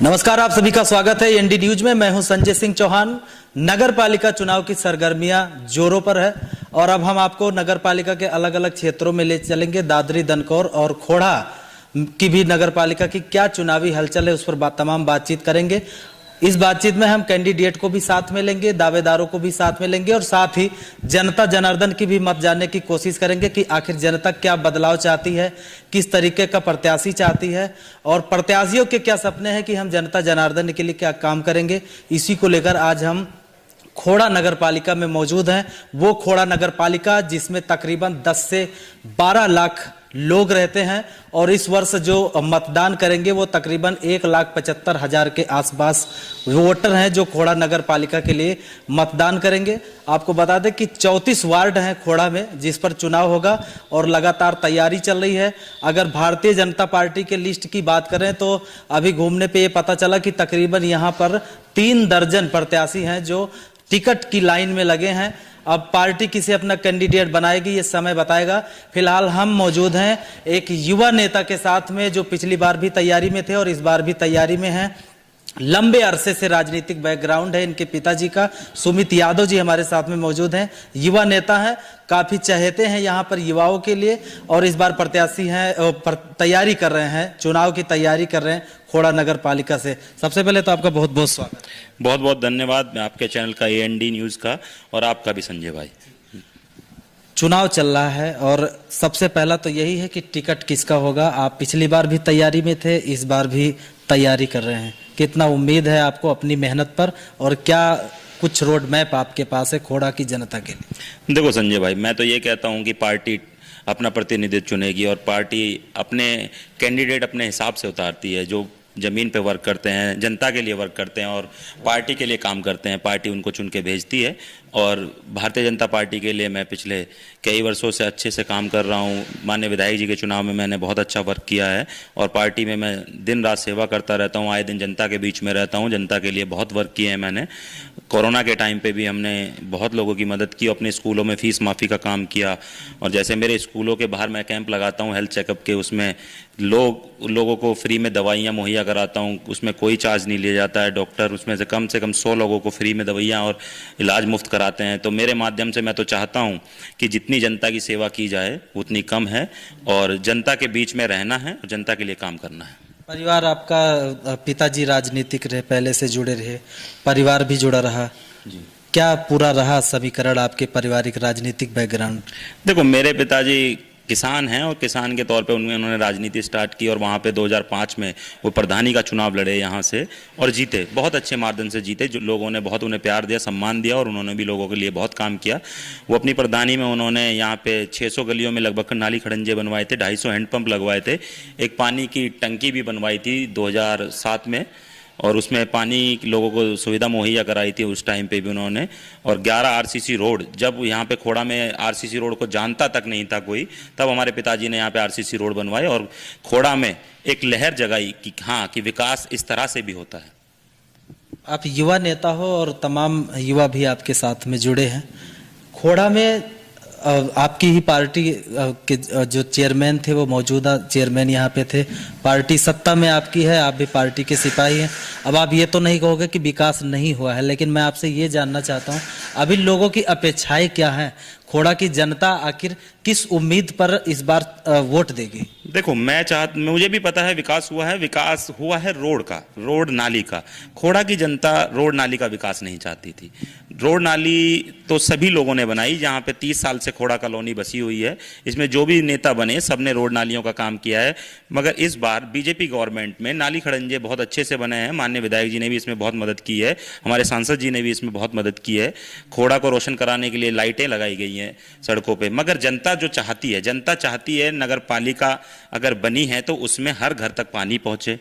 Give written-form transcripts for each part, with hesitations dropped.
नमस्कार, आप सभी का स्वागत है एनडी न्यूज में। मैं हूं संजय सिंह चौहान। नगर पालिका चुनाव की सरगर्मियां जोरों पर है और अब हम आपको नगर पालिका के अलग अलग क्षेत्रों में ले चलेंगे। दादरी, दनकौर और खोड़ा की भी नगर पालिका की क्या चुनावी हलचल है, उस पर तमाम बातचीत करेंगे। इस बातचीत में हम कैंडिडेट को भी साथ में लेंगे, दावेदारों को भी साथ में लेंगे और साथ ही जनता जनार्दन की भी मत जानने की कोशिश करेंगे कि आखिर जनता क्या बदलाव चाहती है, किस तरीके का प्रत्याशी चाहती है और प्रत्याशियों के क्या सपने हैं कि हम जनता जनार्दन के लिए क्या काम करेंगे। इसी को लेकर आज हम खोड़ा नगर पालिका में मौजूद हैं। वो खोड़ा नगर पालिका जिसमें तकरीबन 10 से 12 लाख लोग रहते हैं और इस वर्ष जो मतदान करेंगे वो तकरीबन 1,75,000 के आसपास वोटर हैं जो खोड़ा नगर पालिका के लिए मतदान करेंगे। आपको बता दें कि 34 वार्ड हैं खोड़ा में जिस पर चुनाव होगा और लगातार तैयारी चल रही है। अगर भारतीय जनता पार्टी के लिस्ट की बात करें तो अभी घूमने पे ये पता चला कि तकरीबन यहाँ पर 3 दर्जन प्रत्याशी हैं जो टिकट की लाइन में लगे हैं। अब पार्टी किसे अपना कैंडिडेट बनाएगी ये समय बताएगा। फिलहाल हम मौजूद हैं एक युवा नेता के साथ में जो पिछली बार भी तैयारी में थे और इस बार भी तैयारी में हैं। लंबे अरसे से राजनीतिक बैकग्राउंड है इनके पिताजी का। सुमित यादव जी हमारे साथ में मौजूद हैं, युवा नेता हैं, काफी चहेते हैं यहाँ पर युवाओं के लिए और इस बार प्रत्याशी हैं, तैयारी कर रहे हैं, चुनाव की तैयारी कर रहे हैं खोड़ा नगर पालिका से। सबसे पहले तो आपका बहुत बहुत स्वागत। बहुत बहुत धन्यवाद आपके चैनल का, एएनडी न्यूज़ का, और आपका भी संजय भाई। चुनाव चल रहा है और सबसे पहला तो यही है कि टिकट किसका होगा। आप पिछली बार भी तैयारी में थे, इस बार भी तैयारी कर रहे हैं। कितना उम्मीद है आपको अपनी मेहनत पर और क्या कुछ रोड मैप आपके पास है खोड़ा की जनता के लिए? देखो संजय भाई, मैं तो ये कहता हूँ कि पार्टी अपना प्रतिनिधित्व चुनेगी और पार्टी अपने कैंडिडेट अपने हिसाब से उतारती है। जो ज़मीन पे वर्क करते हैं, जनता के लिए वर्क करते हैं और पार्टी के लिए काम करते हैं, पार्टी उनको चुन के भेजती है। और भारतीय जनता पार्टी के लिए मैं पिछले कई वर्षों से अच्छे से काम कर रहा हूँ। माननीय विधायक जी के चुनाव में मैंने बहुत अच्छा वर्क किया है और पार्टी में मैं दिन रात सेवा करता रहता हूँ। आए दिन जनता के बीच में रहता हूँ, जनता के लिए बहुत वर्क किए हैं मैंने। कोरोना के टाइम पे भी हमने बहुत लोगों की मदद की, अपने स्कूलों में फ़ीस माफ़ी का काम किया। और जैसे मेरे स्कूलों के बाहर मैं कैंप लगाता हूँ हेल्थ चेकअप के, उसमें लोगों को फ्री में दवाइयाँ मुहैया कराता हूँ, उसमें कोई चार्ज नहीं लिया जाता है। डॉक्टर उसमें से कम 100 लोगों को फ्री में दवाइयाँ और इलाज मुफ्त कराते हैं। तो मेरे माध्यम से मैं तो चाहता हूँ कि जितनी जनता की सेवा की जाए उतनी कम है और जनता के बीच में रहना है और जनता के लिए काम करना है। परिवार आपका, पिताजी राजनीतिक रहे, पहले से जुड़े रहे, परिवार भी जुड़ा रहा जी, क्या पूरा रहा समीकरण आपके पारिवारिक राजनीतिक बैकग्राउंड? देखो, मेरे पिताजी किसान हैं और किसान के तौर पे उन्होंने राजनीति स्टार्ट की और वहाँ पे 2005 में वो प्रधानी का चुनाव लड़े यहाँ से और जीते। बहुत अच्छे मार्जिन से जीते, जो लोगों ने बहुत उन्हें प्यार दिया, सम्मान दिया और उन्होंने भी लोगों के लिए बहुत काम किया। वो अपनी प्रधानी में उन्होंने यहाँ पे 600 गलियों में लगभग नाली खड़ंजे बनवाए थे, 250 हैंडपम्प लगवाए थे, एक पानी की टंकी भी बनवाई थी 2007 में और उसमें पानी लोगों को सुविधा मुहैया कराई थी उस टाइम पे भी उन्होंने। और 11 आरसीसी रोड, जब यहाँ पे खोड़ा में आरसीसी रोड को जानता तक नहीं था कोई, तब हमारे पिताजी ने यहाँ पे आरसीसी रोड बनवाए और खोड़ा में एक लहर जगाई कि हाँ, कि विकास इस तरह से भी होता है। आप युवा नेता हो और तमाम युवा भी आपके साथ में जुड़े हैं। खोड़ा में आपकी ही पार्टी के जो चेयरमैन थे वो मौजूदा चेयरमैन यहाँ पे थे, पार्टी सत्ता में आपकी है, आप भी पार्टी के सिपाही हैं। अब आप ये तो नहीं कहोगे कि विकास नहीं हुआ है, लेकिन मैं आपसे ये जानना चाहता हूँ अभी लोगों की अपेक्षाएं क्या हैं? खोड़ा की जनता आखिर किस उम्मीद पर इस बार वोट देगी? देखो, मुझे भी पता है विकास हुआ है रोड का, रोड नाली का। खोड़ा की जनता रोड नाली का विकास नहीं चाहती थी। रोड नाली तो सभी लोगों ने बनाई, जहाँ पे 30 साल से खोड़ा कॉलोनी बसी हुई है, इसमें जो भी नेता बने सबने रोड नालियों का काम किया है। मगर इस बार बीजेपी गवर्नमेंट में नाली खड़ंजे बहुत अच्छे से बने हैं। माननीय विधायक जी ने भी इसमें बहुत मदद की है, हमारे सांसद जी ने भी इसमें बहुत मदद की है। खोड़ा को रोशन कराने के लिए लाइटें लगाई गई हैं सड़कों पे। मगर जनता जो चाहती है, जनता चाहती है नगर पालिका अगर बनी है तो उसमें हर घर तक पानी पहुंचे,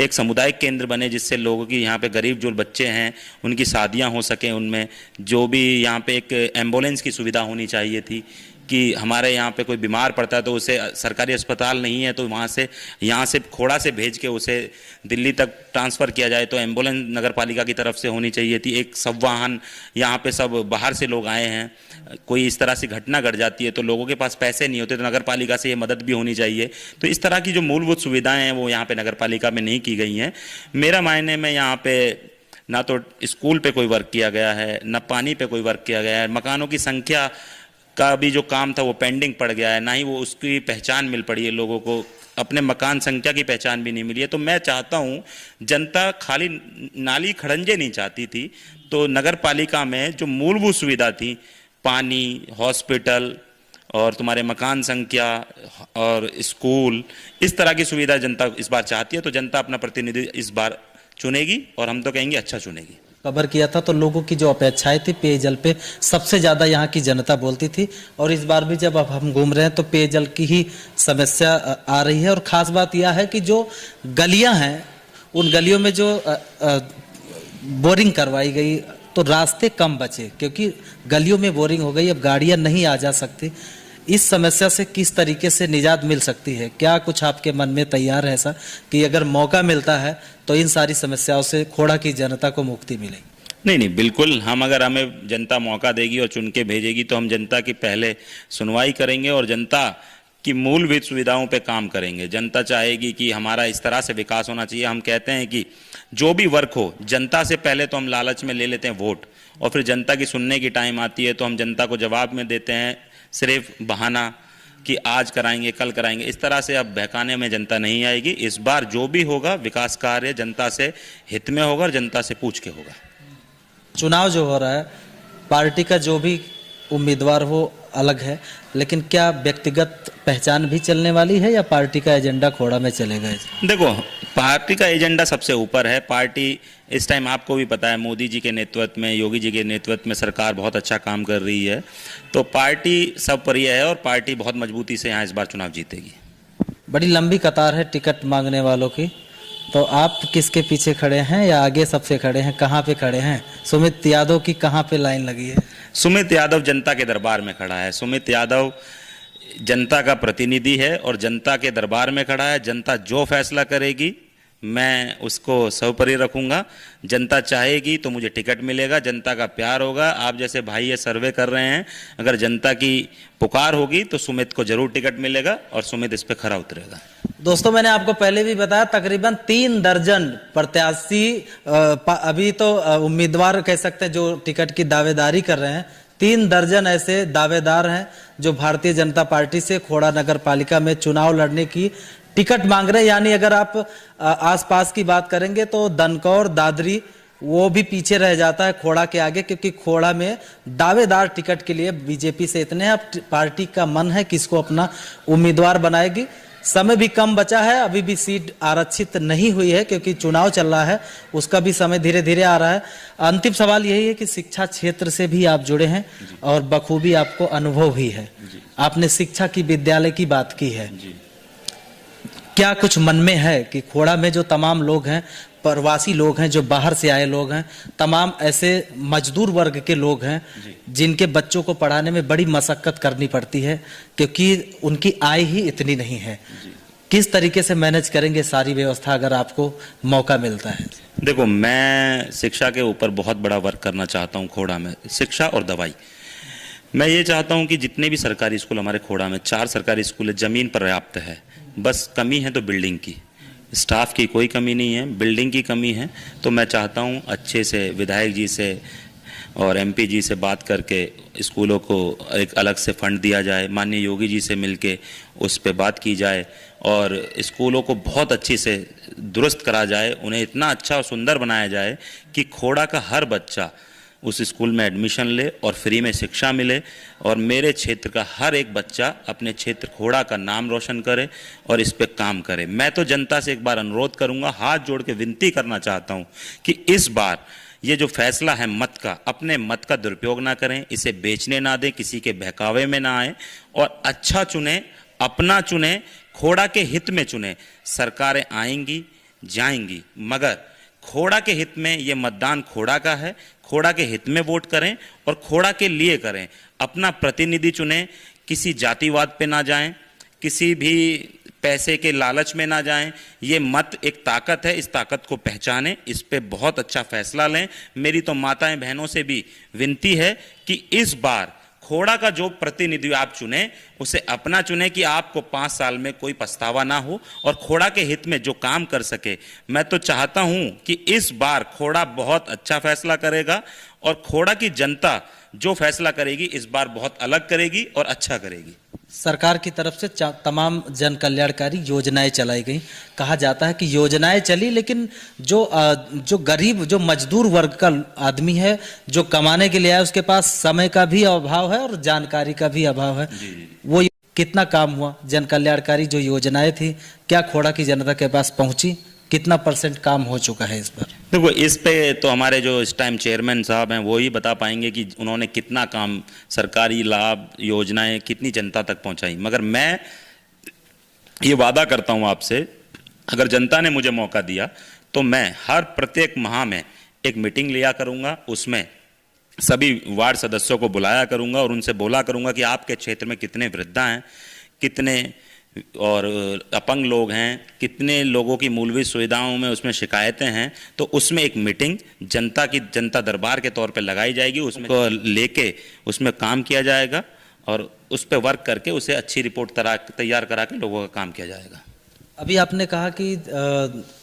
एक सामुदायिक केंद्र बने जिससे लोगों की यहाँ पे गरीब जो बच्चे हैं उनकी शादियाँ हो सकें, उनमें जो भी यहाँ पे एक एम्बुलेंस की सुविधा होनी चाहिए थी, कि हमारे यहाँ पे कोई बीमार पड़ता है तो उसे सरकारी अस्पताल नहीं है तो वहाँ से यहाँ से खोड़ा से भेज के उसे दिल्ली तक ट्रांसफ़र किया जाए, तो एम्बुलेंस नगर पालिका की तरफ से होनी चाहिए थी। एक सब वाहन, यहाँ पे सब बाहर से लोग आए हैं, कोई इस तरह से घटना घट जाती है तो लोगों के पास पैसे नहीं होते, तो नगर पालिका से ये मदद भी होनी चाहिए। तो इस तरह की जो मूलभूत सुविधाएं हैं वो यहाँ पे नगर पालिका में नहीं की गई हैं। मेरा मायने में यहाँ पे ना तो स्कूल पे कोई वर्क किया गया है, ना पानी पे कोई वर्क किया गया है, मकानों की संख्या का भी जो काम था वो पेंडिंग पड़ गया है, ना ही वो उसकी पहचान मिल पड़ी है, लोगों को अपने मकान संख्या की पहचान भी नहीं मिली है। तो मैं चाहता हूँ, जनता खाली नाली खड़ंजे नहीं चाहती थी, तो नगर पालिका में जो मूलभूत सुविधा थी, पानी, हॉस्पिटल और तुम्हारे मकान संख्या और स्कूल, इस तरह की सुविधा जनता इस बार चाहती है। तो जनता अपना प्रतिनिधि इस बार चुनेगी और हम तो कहेंगे अच्छा चुनेगी। कवर किया था तो लोगों की जो अपेक्षाएं थी पेयजल पे सबसे ज्यादा यहाँ की जनता बोलती थी, और इस बार भी जब अब हम घूम रहे हैं तो पेयजल की ही समस्या आ रही है। और खास बात यह है कि जो गलियां हैं उन गलियों में जो बोरिंग करवाई गई तो रास्ते कम बचे, क्योंकि गलियों में बोरिंग हो गई, अब गाड़ियां नहीं आ जा सकती। इस समस्या से किस तरीके से निजात मिल सकती है? क्या कुछ आपके मन में तैयार है ऐसा कि अगर मौका मिलता है तो इन सारी समस्याओं से खोड़ा की जनता को मुक्ति मिलेगी? नहीं नहीं, बिल्कुल, हम अगर हमें जनता मौका देगी और चुन के भेजेगी तो हम जनता की पहले सुनवाई करेंगे और जनता की मूलभूत सुविधाओं पे काम करेंगे। जनता चाहेगी कि हमारा इस तरह से विकास होना चाहिए। हम कहते हैं कि जो भी वर्क हो, जनता से पहले तो हम लालच में ले लेते हैं वोट, और फिर जनता की सुनने की टाइम आती है तो हम जनता को जवाब में देते हैं सिर्फ बहाना कि आज कराएंगे, कल कराएंगे। इस तरह से अब बहकाने में जनता नहीं आएगी। इस बार जो भी होगा विकास कार्य जनता से हित में होगा और जनता से पूछ के होगा। चुनाव जो हो रहा है, पार्टी का जो भी उम्मीदवार हो अलग है, लेकिन क्या व्यक्तिगत पहचान भी चलने वाली है या पार्टी का एजेंडा खोड़ा में चलेगा? देखो, पार्टी का एजेंडा सबसे ऊपर है। पार्टी इस टाइम आपको भी पता है, मोदी जी के नेतृत्व में, योगी जी के नेतृत्व में सरकार बहुत अच्छा काम कर रही है, तो पार्टी सब प्रिय है और पार्टी बहुत मजबूती से यहाँ इस बार चुनाव जीतेगी। बड़ी लंबी कतार है टिकट मांगने वालों की, तो आप किसके पीछे खड़े हैं या आगे सबसे खड़े हैं? कहाँ पे खड़े हैं? सुमित यादव की कहाँ पे लाइन लगी है? सुमित यादव जनता के दरबार में खड़ा है। सुमित यादव जनता का प्रतिनिधि है और जनता के दरबार में खड़ा है। जनता जो फैसला करेगी मैं उसको सर्वोपरि रखूंगा। जनता चाहेगी तो मुझे टिकट मिलेगा, जनता का प्यार होगा। आप जैसे भाई ये सर्वे कर रहे हैं, अगर जनता की पुकार होगी तो सुमित को जरूर टिकट मिलेगा और सुमित इस पे खरा उतरेगा। दोस्तों, मैंने आपको पहले भी बताया तकरीबन 3 दर्जन प्रत्याशी अभी तो उम्मीदवार कह सकते हैं जो टिकट की दावेदारी कर रहे हैं। 3 दर्जन ऐसे दावेदार हैं जो भारतीय जनता पार्टी से खोड़ा नगर पालिका में चुनाव लड़ने की टिकट मांग रहे हैं। यानी अगर आप आसपास की बात करेंगे तो दनकौर, दादरी वो भी पीछे रह जाता है खोड़ा के आगे, क्योंकि खोड़ा में दावेदार टिकट के लिए बीजेपी से इतने हैं। अब पार्टी का मन है किसको अपना उम्मीदवार बनाएगी। समय भी कम बचा है, अभी भी सीट आरक्षित नहीं हुई है क्योंकि चुनाव चल रहा है, उसका भी समय धीरे धीरे आ रहा है। अंतिम सवाल यही है कि शिक्षा क्षेत्र से भी आप जुड़े हैं और बखूबी आपको अनुभव भी है। आपने शिक्षा की, विद्यालय की बात की है, क्या कुछ मन में है कि खोड़ा में जो तमाम लोग हैं, प्रवासी लोग हैं, जो बाहर से आए लोग हैं, तमाम ऐसे मजदूर वर्ग के लोग हैं जिनके बच्चों को पढ़ाने में बड़ी मशक्कत करनी पड़ती है क्योंकि उनकी आय ही इतनी नहीं है, किस तरीके से मैनेज करेंगे सारी व्यवस्था अगर आपको मौका मिलता है? देखो, मैं शिक्षा के ऊपर बहुत बड़ा वर्क करना चाहता हूँ खोड़ा में, शिक्षा और दवाई। मैं ये चाहता हूँ कि जितने भी सरकारी स्कूल हमारे खोड़ा में, 4 सरकारी स्कूल है, ज़मीन पर्याप्त है, बस कमी है तो बिल्डिंग की। स्टाफ की कोई कमी नहीं है, बिल्डिंग की कमी है। तो मैं चाहता हूँ अच्छे से विधायक जी से और एमपी जी से बात करके स्कूलों को एक अलग से फंड दिया जाए, माननीय योगी जी से मिलके उस पर बात की जाए और स्कूलों को बहुत अच्छी से दुरुस्त करा जाए, उन्हें इतना अच्छा और सुंदर बनाया जाए कि खोड़ा का हर बच्चा उस स्कूल में एडमिशन ले और फ्री में शिक्षा मिले और मेरे क्षेत्र का हर एक बच्चा अपने क्षेत्र खोड़ा का नाम रोशन करे और इस पे काम करे। मैं तो जनता से एक बार अनुरोध करूंगा, हाथ जोड़ के विनती करना चाहता हूं कि इस बार ये जो फैसला है मत का, अपने मत का दुरुपयोग ना करें, इसे बेचने ना दें, किसी के बहकावे में ना आए और अच्छा चुने, अपना चुने, खोड़ा के हित में चुने। सरकारें आएंगी जाएंगी मगर खोड़ा के हित में ये मतदान खोड़ा का है, खोड़ा के हित में वोट करें और खोड़ा के लिए करें। अपना प्रतिनिधि चुनें किसी जातिवाद पे ना जाएं, किसी भी पैसे के लालच में ना जाएं। ये मत एक ताकत है, इस ताकत को पहचानें, इस पे बहुत अच्छा फैसला लें। मेरी तो माताएं बहनों से भी विनती है कि इस बार खोड़ा का जो प्रतिनिधि आप चुने उसे अपना चुने कि आपको 5 साल में कोई पछतावा ना हो और खोड़ा के हित में जो काम कर सके। मैं तो चाहता हूं कि इस बार खोड़ा बहुत अच्छा फैसला करेगा और खोड़ा की जनता जो फैसला करेगी इस बार बहुत अलग करेगी और अच्छा करेगी। सरकार की तरफ से तमाम जन कल्याणकारी योजनाएं चलाई गई। कहा जाता है कि योजनाएं चली, लेकिन जो गरीब, जो मजदूर वर्ग का आदमी है, जो कमाने के लिए आया, उसके पास समय का भी अभाव है और जानकारी का भी अभाव है। वो कितना काम हुआ? जन कल्याणकारी जो योजनाएं थी, क्या खोड़ा की जनता के पास पहुंची? कितना % काम हो चुका है इस पर? देखो, इस पे तो हमारे जो इस टाइम चेयरमैन साहब हैं वो ही बता पाएंगे कि उन्होंने कितना काम, सरकारी लाभ, योजनाएं कितनी जनता तक पहुंचाई। मगर मैं ये वादा करता हूं आपसे, अगर जनता ने मुझे मौका दिया तो मैं हर प्रत्येक माह में एक मीटिंग लिया करूंगा। उसमें सभी वार्ड सदस्यों को बुलाया करूंगा और उनसे बोला करूंगा कि आपके क्षेत्र में कितने वृद्धा हैं, कितने और अपंग लोग हैं, कितने लोगों की मूलभूत सुविधाओं में उसमें शिकायतें हैं। तो उसमें एक मीटिंग जनता दरबार के तौर पे लगाई जाएगी, उसमें को लेके उसमें काम किया जाएगा और उस पे वर्क करके उसे अच्छी रिपोर्ट तैयार करा के लोगों का काम किया जाएगा। अभी आपने कहा कि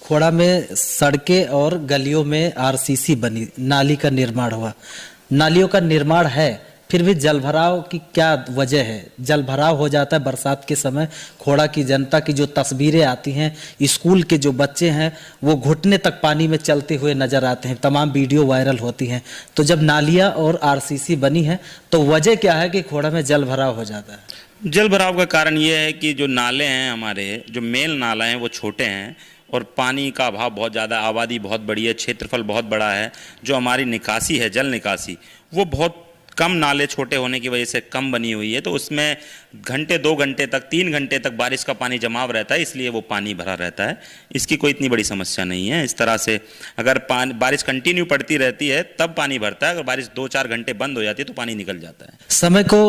खोड़ा में सड़कें और गलियों में RCC बनी, नाली का निर्माण हुआ। नालियों का निर्माण है, फिर भी जलभराव की क्या वजह है? जलभराव हो जाता है बरसात के समय। खोड़ा की जनता की जो तस्वीरें आती हैं, स्कूल के जो बच्चे हैं वो घुटने तक पानी में चलते हुए नजर आते हैं, तमाम वीडियो वायरल होती हैं। तो जब नालियां और RCC बनी है तो वजह क्या है कि खोड़ा में जलभराव हो जाता है? जल भराव का कारण ये है कि जो नाले हैं, हमारे जो मेल नाला हैं वो छोटे हैं और पानी का अभाव बहुत ज़्यादा, आबादी बहुत बड़ी है, क्षेत्रफल बहुत बड़ा है। जो हमारी निकासी है, जल निकासी, वो बहुत कम, नाले छोटे होने की वजह से कम बनी हुई है। तो उसमें घंटे, 2 घंटे तक, 3 घंटे तक बारिश का पानी जमाव रहता है, इसलिए वो पानी भरा रहता है। इसकी कोई इतनी बड़ी समस्या नहीं है। इस तरह से अगर बारिश कंटिन्यू पड़ती रहती है तब पानी भरता है, अगर बारिश 2-4 घंटे बंद हो जाती है तो पानी निकल जाता है। समय को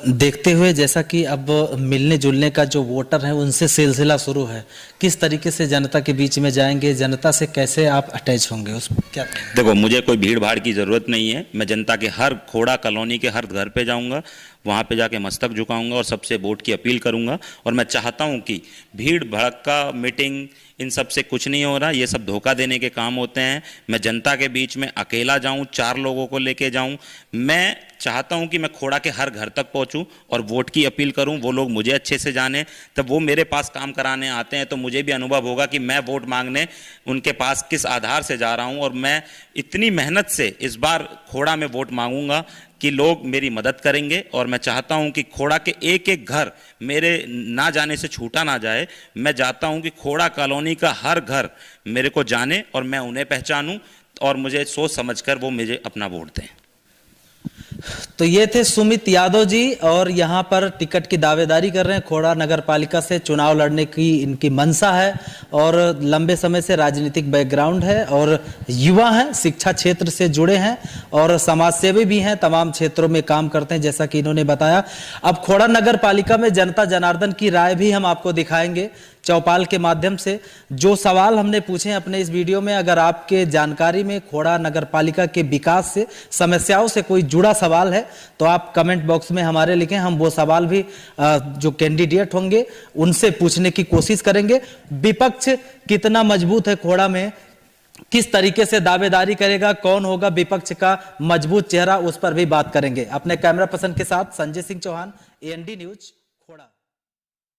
देखते हुए, जैसा कि अब मिलने जुलने का जो वोटर है उनसे सिलसिला शुरू है, किस तरीके से जनता के बीच में जाएंगे, जनता से कैसे आप अटैच होंगे, उस क्या? देखो, मुझे कोई भीड़ भाड़ की ज़रूरत नहीं है। मैं जनता के हर खोड़ा कॉलोनी के हर घर पे जाऊंगा, वहाँ पे जाके मस्तक झुकाऊंगा और सबसे वोट की अपील करूंगा। और मैं चाहता हूँ कि भीड़ भड़का, मीटिंग, इन सब से कुछ नहीं हो रहा। ये सब धोखा देने के काम होते हैं। मैं जनता के बीच में अकेला जाऊं, 4 लोगों को लेके जाऊं। मैं चाहता हूं कि मैं खोड़ा के हर घर तक पहुंचूं और वोट की अपील करूं। वो लोग मुझे अच्छे से जाने, तब वो मेरे पास काम कराने आते हैं तो मुझे भी अनुभव होगा कि मैं वोट मांगने उनके पास किस आधार से जा रहा हूं। और मैं इतनी मेहनत से इस बार खोड़ा में वोट मांगूंगा कि लोग मेरी मदद करेंगे। और मैं चाहता हूं कि खोड़ा के एक एक घर मेरे ना जाने से छूटा ना जाए। मैं चाहता हूं कि खोड़ा कॉलोनी का हर घर मेरे को जाने और मैं उन्हें पहचानूं और मुझे सोच समझकर वो मुझे अपना वोट दें। तो ये थे सुमित यादव जी, और यहाँ पर टिकट की दावेदारी कर रहे हैं। खोड़ा नगर पालिका से चुनाव लड़ने की इनकी मंशा है और लंबे समय से राजनीतिक बैकग्राउंड है और युवा हैं, शिक्षा क्षेत्र से जुड़े हैं और समाज सेवी भी हैं, तमाम क्षेत्रों में काम करते हैं जैसा कि इन्होंने बताया। अब खोड़ा नगर पालिका में जनता जनार्दन की राय भी हम आपको दिखाएंगे चौपाल के माध्यम से। जो सवाल हमने पूछे हैं अपने इस वीडियो में, अगर आपके जानकारी में खोड़ा नगर पालिका के विकास से, समस्याओं से कोई जुड़ा सवाल है तो आप कमेंट बॉक्स में हमारे लिखें। हम वो सवाल भी जो कैंडिडेट होंगे उनसे पूछने की कोशिश करेंगे। विपक्ष कितना मजबूत है खोड़ा में, किस तरीके से दावेदारी करेगा, कौन होगा विपक्ष का मजबूत चेहरा, उस पर भी बात करेंगे। अपने कैमरा पर्सन के साथ संजय सिंह चौहान, AND न्यूज।